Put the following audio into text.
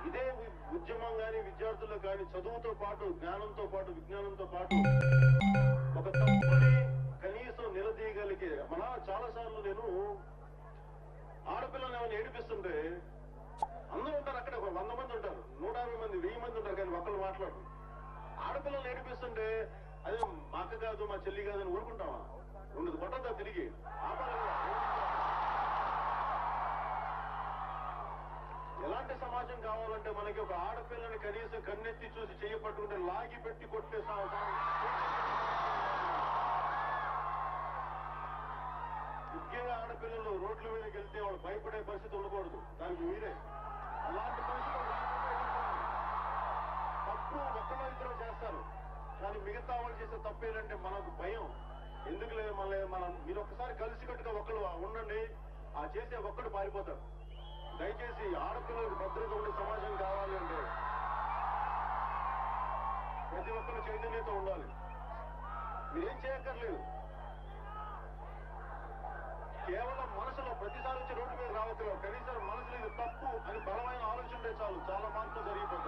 ఇదే ఉద్యమం కానీ విద్యార్థుల్లో కానీ చదువుతో పాటు జ్ఞానంతో పాటు విజ్ఞానంతో పాటు ఒక తప్పుని కనీసం నిలదీయగలిగే చాలా సార్లు నేను ఆడపిల్లని ఏమైనా ఏడిపిస్తుంటే అందరూ ఉంటారు అక్కడ, ఒక 100 మంది ఉంటారు, 150 మంది 1000 మంది ఉంటారు, కానీ ఒక్కళ్ళు మాట్లాడరు. ఆడపిల్లలు ఏడిపిస్తుంటే అదే మా అక్క కాదు మా చెల్లి కాదు అని ఊరుకుంటామా? ఉండదు, కొట్టద్దా తిరిగి ఆపాలి. ఎలాంటి సమాజం కావాలంటే మనకి ఒక ఆడపిల్లని కనీసం కన్నెత్తి చూసి చేయబట్టుకుంటే లాగి పెట్టి కొట్టే ముఖ్యంగా ఆడపిల్లలు రోడ్ల మీదకి వెళ్తే వాళ్ళు భయపడే పరిస్థితి ఉండకూడదు. దానికి మీరే అలాంటి పరిస్థితులు తప్పు ఒక్కలో ఇద్దరు చేస్తారు, కానీ మిగతా వాళ్ళు చేసే తప్పేంటంటే మనకు భయం. ఎందుకు లేదు మనం మీరు ఒక్కసారి కలిసికట్టుగా ఒక్కరు ఉండండి, ఆ చేసే ఒక్కడు పారిపోతారు. దయచేసి ఆడపిల్లలకు భద్రత ఉండే సమాజం కావాలి అంటే ప్రతి ఒక్కరు చైతన్యంతో ఉండాలి. మీరేం చేయక్కర్లేదు, కేవలం మనసులో ప్రతిసారి వచ్చి రోడ్డు మీద రావచ్చు, కనీసం మనసులో ఇది తప్పు అని బలమైన ఆలోచన ఉంటే చాలు, చాలా మార్పులు జరిగిపోతాయి.